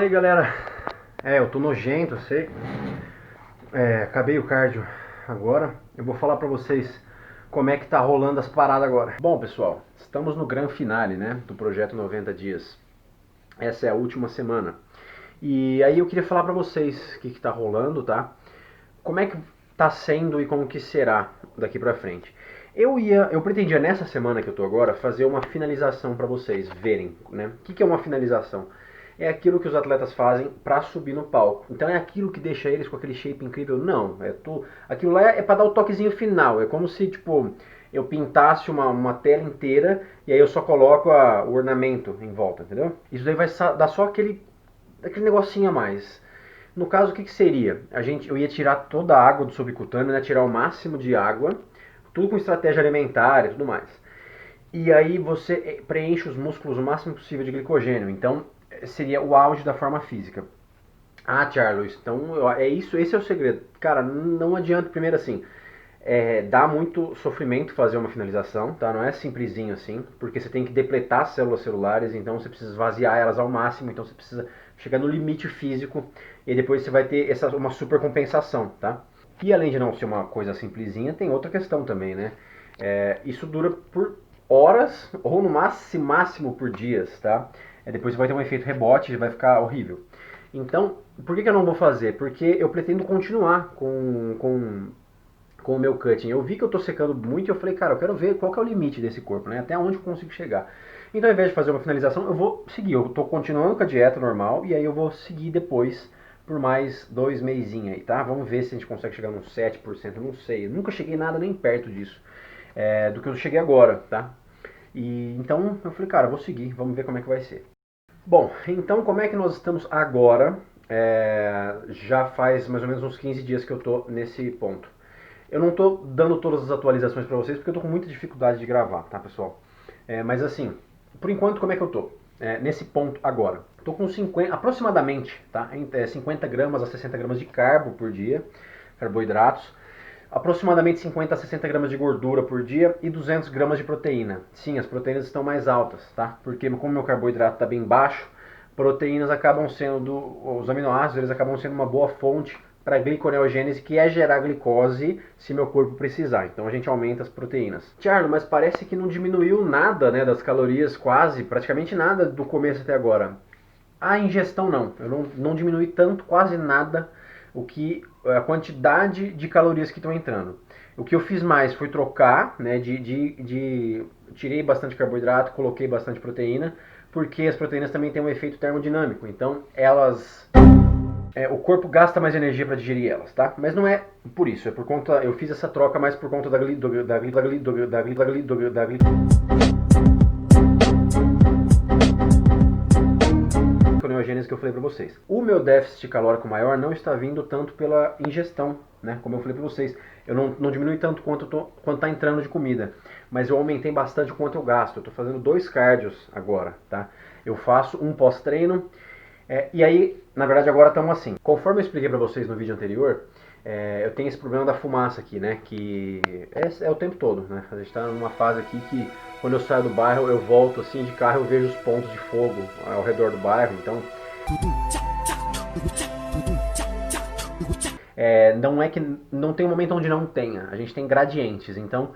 Fala aí, galera. Eu tô nojento, eu sei. Acabei o cardio agora. Eu vou falar pra vocês como é que tá rolando as paradas agora. Bom, pessoal, estamos no grande finale, né, do projeto 90 dias. Essa é a última semana. E aí eu queria falar pra vocês o que tá rolando, tá? Como é que tá sendo e como que será daqui pra frente. Eu pretendia nessa semana que eu tô agora fazer uma finalização pra vocês verem, né? O que é uma finalização? É aquilo que os atletas fazem pra subir no palco. Então é aquilo que deixa eles com aquele shape incrível? Não, aquilo lá é pra dar o toquezinho final. É como se tipo eu pintasse uma tela inteira e aí eu só coloco o ornamento em volta, entendeu? Isso daí vai dar só aquele negocinho a mais. No caso, o que seria? Eu ia tirar toda a água do subcutâneo, né? Tirar o máximo de água, tudo com estratégia alimentar e tudo mais. E aí você preenche os músculos o máximo possível de glicogênio. Então, seria o auge da forma física. Ah, Charles, então é isso, esse é o segredo. Cara, não adianta, primeiro assim, dá muito sofrimento fazer uma finalização, tá? Não é simplesinho assim, porque você tem que depletar as células celulares, então você precisa esvaziar elas ao máximo, então você precisa chegar no limite físico e depois você vai ter uma super compensação, tá? E além de não ser uma coisa simplesinha, tem outra questão também, né? Isso dura por horas ou no máximo por dias, tá? Depois vai ter um efeito rebote e vai ficar horrível. Então, por que eu não vou fazer? Porque eu pretendo continuar com o meu cutting. Eu vi que eu tô secando muito e eu falei, cara, eu quero ver qual que é o limite desse corpo, né? Até onde eu consigo chegar. Então, ao invés de fazer uma finalização, eu vou seguir. Eu tô continuando com a dieta normal e aí eu vou seguir depois por mais 2 meizinhos aí, tá? Vamos ver se a gente consegue chegar nos 7%, eu não sei. Eu nunca cheguei nada nem perto disso, do que eu cheguei agora, tá? E então eu falei, cara, eu vou seguir, vamos ver como é que vai ser. Bom, então como é que nós estamos agora? Já faz mais ou menos uns 15 dias que eu tô nesse ponto. Eu não tô dando todas as atualizações para vocês porque eu tô com muita dificuldade de gravar, tá, pessoal? Mas assim, por enquanto, como é que eu tô? Nesse ponto agora. Tô com 50, aproximadamente, tá? 50 gramas a 60 gramas de carbo por dia, carboidratos. Aproximadamente 50 a 60 gramas de gordura por dia e 200 gramas de proteína. Sim, as proteínas estão mais altas, tá? Porque como meu carboidrato está bem baixo, proteínas acabam sendo, os aminoácidos, eles acabam sendo uma boa fonte para a gliconeogênese, que é gerar glicose se meu corpo precisar. Então a gente aumenta as proteínas. Tiago, mas parece que não diminuiu nada, né, das calorias, quase, praticamente nada do começo até agora. A ingestão não, eu não diminui tanto, quase nada, a quantidade de calorias que estão entrando. O que eu fiz mais foi trocar, né, tirei bastante carboidrato, coloquei bastante proteína, porque as proteínas também têm um efeito termodinâmico, então o corpo gasta mais energia para digerir elas, tá? Mas não é por isso, é por conta, eu fiz essa troca mais por conta da gliconeogênese que eu falei para vocês. O meu déficit calórico maior não está vindo tanto pela ingestão, né? Como eu falei para vocês, eu não diminui tanto quanto está entrando de comida, mas eu aumentei bastante o quanto eu gasto. Eu estou fazendo 2 cardios agora, tá? Eu faço um pós-treino, e aí, na verdade, agora estamos assim. Conforme eu expliquei para vocês no vídeo anterior, eu tenho esse problema da fumaça aqui, né? Que é o tempo todo, né? A gente está numa fase aqui que quando eu saio do bairro, eu volto assim de carro, eu vejo os pontos de fogo ao redor do bairro, então não é que não tem um momento onde não tenha, a gente tem gradientes, então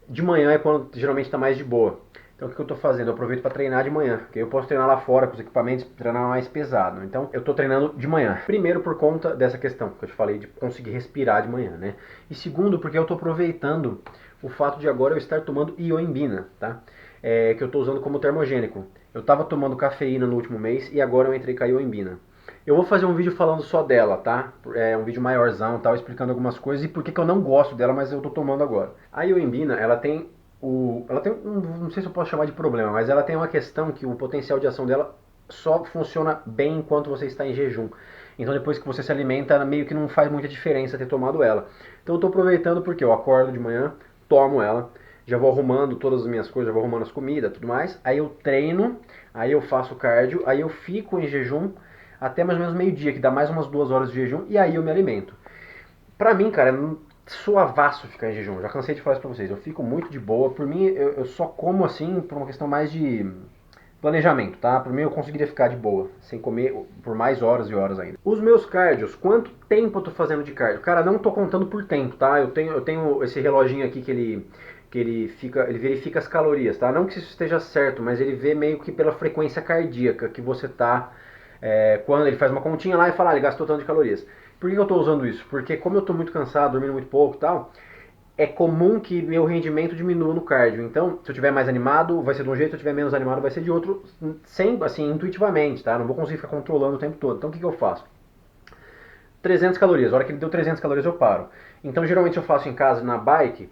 de manhã é quando geralmente está mais de boa. Então o que eu estou fazendo? Eu aproveito para treinar de manhã, porque eu posso treinar lá fora com os equipamentos, treinar mais pesado. Então eu estou treinando de manhã. Primeiro por conta dessa questão que eu te falei de conseguir respirar de manhã, né? E segundo porque eu estou aproveitando o fato de agora eu estar tomando ioimbina, tá? Que eu estou usando como termogênico. Eu estava tomando cafeína no último mês e agora eu entrei com a ioimbina. Eu vou fazer um vídeo falando só dela, tá? Um vídeo maiorzão, tal, explicando algumas coisas e por que eu não gosto dela, mas eu tô tomando agora. A ioimbina, não sei se eu posso chamar de problema, mas ela tem uma questão que o potencial de ação dela só funciona bem enquanto você está em jejum. Então depois que você se alimenta, meio que não faz muita diferença ter tomado ela. Então eu tô aproveitando porque eu acordo de manhã, tomo ela, já vou arrumando todas as minhas coisas, já vou arrumando as comidas, tudo mais. Aí eu treino, aí eu faço cardio, aí eu fico em jejum até mais ou menos meio-dia, que dá mais umas 2 horas de jejum, e aí eu me alimento. Pra mim, cara, é suavaço ficar em jejum. Já cansei de falar isso pra vocês. Eu fico muito de boa. Por mim, eu só como assim por uma questão mais de planejamento, tá? Por mim eu conseguiria ficar de boa, sem comer por mais horas e horas ainda. Os meus cardios, quanto tempo eu tô fazendo de cardio? Cara, não tô contando por tempo, tá? Eu tenho esse reloginho aqui que ele verifica as calorias, tá? Não que isso esteja certo, mas ele vê meio que pela frequência cardíaca que você tá, quando ele faz uma continha lá e fala, ele gastou tanto de calorias. Por que eu tô usando isso? Porque como eu tô muito cansado, dormindo muito pouco e tal, é comum que meu rendimento diminua no cardio. Então, se eu estiver mais animado, vai ser de um jeito, se eu estiver menos animado, vai ser de outro, sem, assim, intuitivamente, tá? Não vou conseguir ficar controlando o tempo todo. Então, o que eu faço? 300 calorias. A hora que ele deu 300 calorias, eu paro. Então, geralmente eu faço em casa, na bike,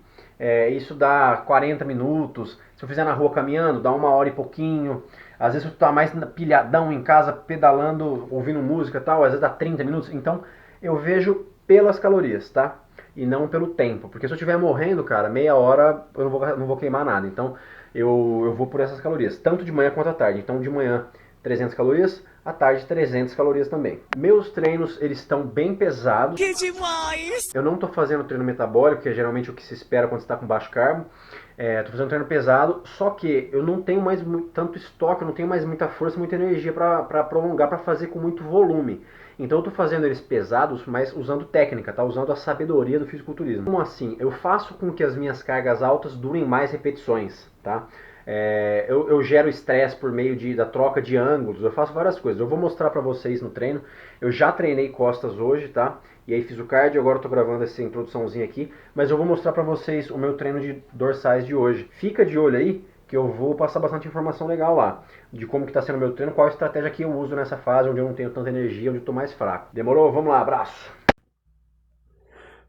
isso dá 40 minutos. Se eu fizer na rua caminhando, dá 1 hora e pouquinho. Às vezes eu tô mais pilhadão em casa, pedalando, ouvindo música e tal, às vezes dá 30 minutos. Então, eu vejo pelas calorias, tá? E não pelo tempo. Porque se eu estiver morrendo, cara, meia hora eu não vou queimar nada. Então eu vou por essas calorias, tanto de manhã quanto à tarde. Então de manhã 300 calorias, à tarde 300 calorias também. Meus treinos, eles estão bem pesados. Que demais! Eu não estou fazendo treino metabólico, que é geralmente o que se espera quando está com baixo carbo. Estou fazendo treino pesado, só que eu não tenho mais tanto estoque, eu não tenho mais muita força, muita energia para prolongar, para fazer com muito volume. Então eu estou fazendo eles pesados, mas usando técnica, tá? Usando a sabedoria do fisiculturismo. Como assim? Eu faço com que as minhas cargas altas durem mais repetições, tá? Eu gero estresse por meio da troca de ângulos, eu faço várias coisas. Eu vou mostrar para vocês no treino. Eu já treinei costas hoje, tá? E aí fiz o cardio, agora eu tô gravando essa introduçãozinha aqui. Mas eu vou mostrar para vocês o meu treino de dorsais de hoje. Fica de olho aí, que eu vou passar bastante informação legal lá. De como que tá sendo o meu treino, qual a estratégia que eu uso nessa fase, onde eu não tenho tanta energia, onde eu tô mais fraco. Demorou? Vamos lá, abraço!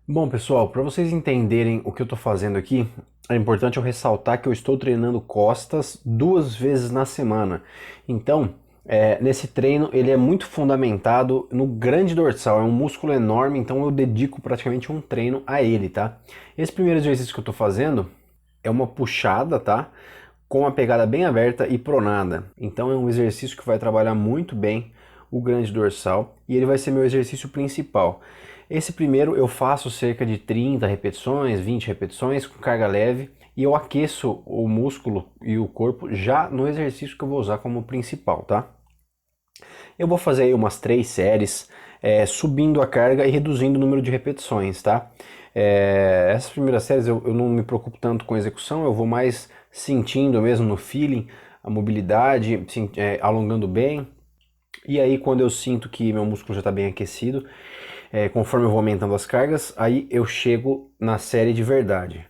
Bom, pessoal, para vocês entenderem o que eu estou fazendo aqui, é importante eu ressaltar que eu estou treinando costas 2 vezes na semana. Então, nesse treino, ele é muito fundamentado no grande dorsal, é um músculo enorme, então eu dedico praticamente um treino a ele, tá? Esse primeiro exercício que eu estou fazendo é uma puxada, tá? Com a pegada bem aberta e pronada. Então é um exercício que vai trabalhar muito bem o grande dorsal e ele vai ser meu exercício principal. Esse primeiro eu faço cerca de 30 repetições, 20 repetições com carga leve e eu aqueço o músculo e o corpo já no exercício que eu vou usar como principal, tá? Eu vou fazer aí umas 3 séries, subindo a carga e reduzindo o número de repetições, tá? Essas primeiras séries eu não me preocupo tanto com a execução, eu vou mais sentindo mesmo no feeling, a mobilidade, alongando bem. E aí quando eu sinto que meu músculo já está bem aquecido, conforme eu vou aumentando as cargas, aí eu chego na série de verdade.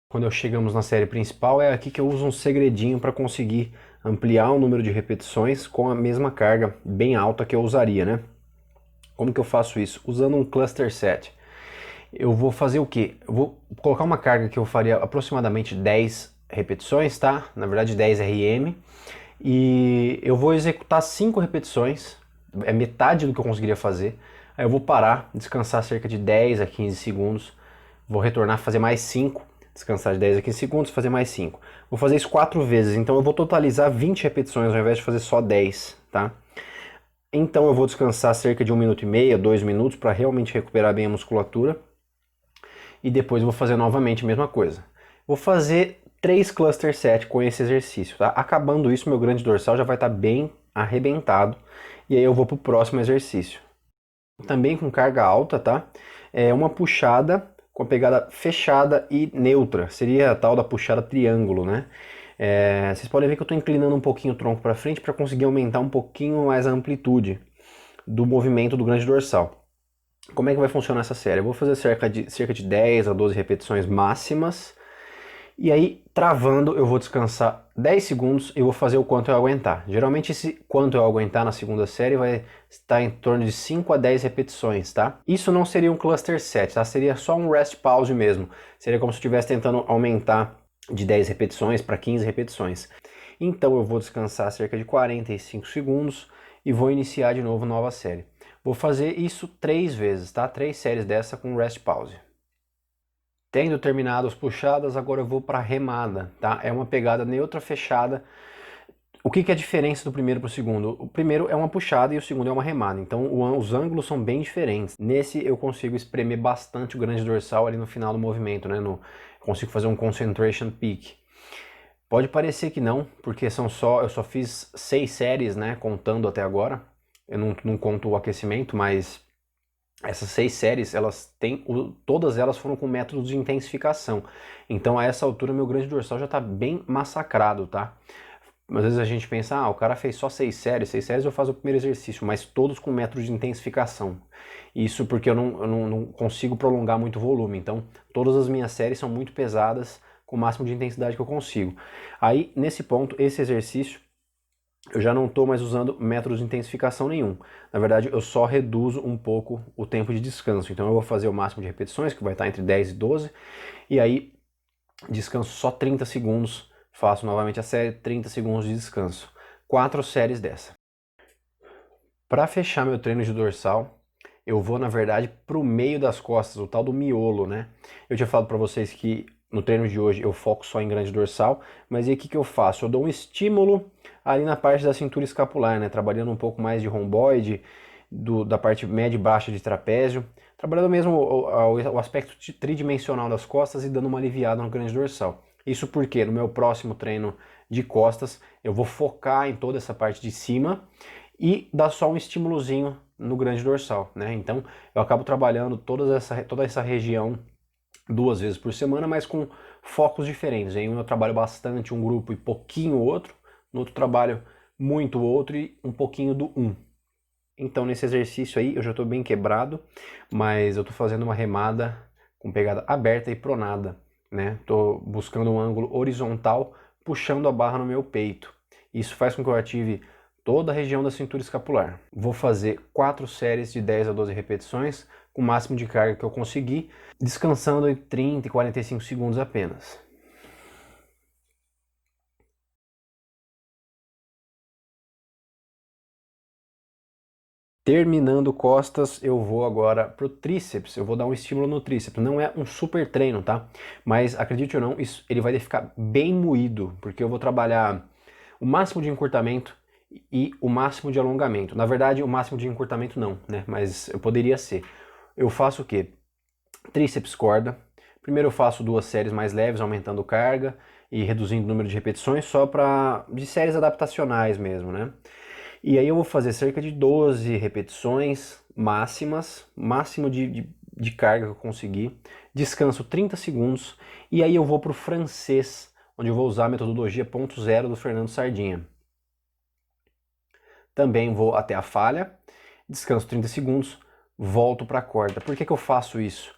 Quando chegamos na série principal, é aqui que eu uso um segredinho para conseguir ampliar o número de repetições com a mesma carga bem alta que eu usaria, né? Como que eu faço isso? Usando um cluster set. Eu vou fazer o quê? Eu vou colocar uma carga que eu faria aproximadamente 10 repetições, tá? Na verdade 10 RM. E eu vou executar 5 repetições, é metade do que eu conseguiria fazer. Aí eu vou parar, descansar cerca de 10 a 15 segundos, vou retornar, fazer mais 5, descansar de 10 a 15 segundos, fazer mais 5. Vou fazer isso 4 vezes, então eu vou totalizar 20 repetições ao invés de fazer só 10, tá? Então eu vou descansar cerca de 1 minuto e meio, 2 minutos para realmente recuperar bem a musculatura. E depois eu vou fazer novamente a mesma coisa. Vou fazer 3 cluster set com esse exercício, tá? Acabando isso, meu grande dorsal já vai estar bem arrebentado. E aí eu vou para o próximo exercício. Também com carga alta, tá? É uma puxada com a pegada fechada e neutra. Seria a tal da puxada triângulo, né? Vocês podem ver que eu estou inclinando um pouquinho o tronco para frente para conseguir aumentar um pouquinho mais a amplitude do movimento do grande dorsal. Como é que vai funcionar essa série? Eu vou fazer cerca de 10 a 12 repetições máximas. E aí, travando, eu vou descansar 10 segundos e vou fazer o quanto eu aguentar. Geralmente esse quanto eu aguentar na segunda série vai estar em torno de 5 a 10 repetições, tá? Isso não seria um cluster set, tá? Seria só um rest pause mesmo. Seria como se eu estivesse tentando aumentar de 10 repetições para 15 repetições. Então eu vou descansar cerca de 45 segundos e vou iniciar de novo nova série. Vou fazer isso 3 vezes, tá? 3 séries dessa com rest pause. Tendo terminado as puxadas, agora eu vou para a remada, tá? É uma pegada neutra fechada. O que é a diferença do primeiro para o segundo? O primeiro é uma puxada e o segundo é uma remada, então os ângulos são bem diferentes. Nesse eu consigo espremer bastante o grande dorsal ali no final do movimento, né? Consigo fazer um concentration peak. Pode parecer que não, porque eu só fiz 6 séries, né, contando até agora. Eu não conto o aquecimento, mas essas 6 séries, todas elas foram com métodos de intensificação. Então a essa altura meu grande dorsal já está bem massacrado, tá? Às vezes a gente pensa, o cara fez só 6 séries eu faço o primeiro exercício, mas todos com método de intensificação. Isso porque eu não consigo prolongar muito o volume, então todas as minhas séries são muito pesadas, com o máximo de intensidade que eu consigo. Aí, nesse ponto, esse exercício, eu já não estou mais usando métodos de intensificação nenhum. Na verdade, eu só reduzo um pouco o tempo de descanso. Então eu vou fazer o máximo de repetições, que vai estar entre 10 e 12, e aí descanso só 30 segundos, faço novamente a série, 30 segundos de descanso. 4 séries dessa. Para fechar meu treino de dorsal, eu vou, na verdade, para o meio das costas, o tal do miolo, né? Eu tinha falado para vocês que no treino de hoje eu foco só em grande dorsal, mas e aí o que eu faço? Eu dou um estímulo ali na parte da cintura escapular, né? Trabalhando um pouco mais de romboide, da parte média e baixa de trapézio, trabalhando mesmo o aspecto tridimensional das costas e dando uma aliviada no grande dorsal. Isso porque no meu próximo treino de costas eu vou focar em toda essa parte de cima e dar só um estímulozinho no grande dorsal, né? Então eu acabo trabalhando toda essa região 2 vezes por semana, mas com focos diferentes. Em um eu trabalho bastante um grupo e pouquinho outro, no outro trabalho muito outro e um pouquinho do um. Então nesse exercício aí eu já estou bem quebrado, mas eu estou fazendo uma remada com pegada aberta e pronada, né? Estou buscando um ângulo horizontal, puxando a barra no meu peito. Isso faz com que eu ative toda a região da cintura escapular. Vou fazer 4 séries de 10 a 12 repetições, com o máximo de carga que eu conseguir, descansando em 30 e 45 segundos apenas. Terminando costas, eu vou agora pro tríceps, eu vou dar um estímulo no tríceps. Não é um super treino, tá? Mas acredite ou não, ele vai ficar bem moído, porque eu vou trabalhar o máximo de encurtamento e o máximo de alongamento. Na verdade, o máximo de encurtamento não, né? Mas eu poderia ser. Eu faço o quê? Tríceps corda. Primeiro eu faço 2 séries mais leves, aumentando carga e reduzindo o número de repetições, só de séries adaptacionais mesmo, né? E aí eu vou fazer cerca de 12 repetições máximas, máximo de carga que eu conseguir, descanso 30 segundos e aí eu vou para o francês, onde eu vou usar a metodologia ponto zero do Fernando Sardinha. Também vou até a falha, descanso 30 segundos, volto para a corda. Por que eu faço isso?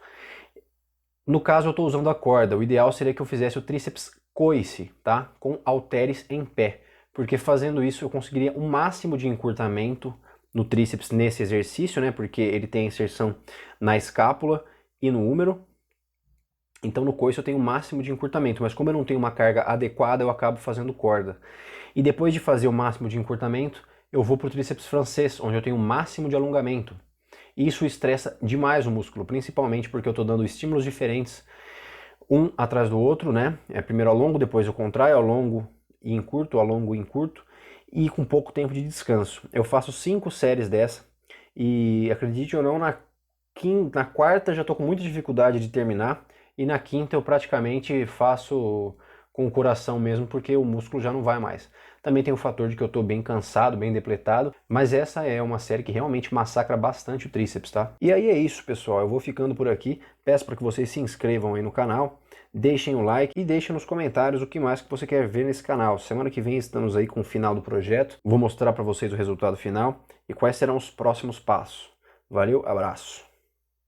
No caso eu estou usando a corda, o ideal seria que eu fizesse o tríceps coice, tá? Com halteres em pé, porque fazendo isso eu conseguiria um máximo de encurtamento no tríceps nesse exercício, né? Porque ele tem inserção na escápula e no húmero. Então no coice eu tenho o máximo de encurtamento, mas como eu não tenho uma carga adequada, eu acabo fazendo corda. E depois de fazer o máximo de encurtamento, eu vou para o tríceps francês, onde eu tenho o máximo de alongamento. Isso estressa demais o músculo, principalmente porque eu estou dando estímulos diferentes, um atrás do outro, né? Primeiro alongo, depois eu contraio, alongo e encurto, alongo e encurto, e com pouco tempo de descanso. Eu faço 5 séries dessa, e acredite ou não, na quarta já estou com muita dificuldade de terminar, e na quinta eu praticamente faço com o coração mesmo, porque o músculo já não vai mais. Também tem o fator de que eu estou bem cansado, bem depletado, mas essa é uma série que realmente massacra bastante o tríceps, tá? E aí é isso, pessoal, eu vou ficando por aqui, peço para que vocês se inscrevam aí no canal, deixem o like e deixem nos comentários o que mais que você quer ver nesse canal. Semana que vem estamos aí com o final do projeto, vou mostrar para vocês o resultado final e quais serão os próximos passos. Valeu, abraço!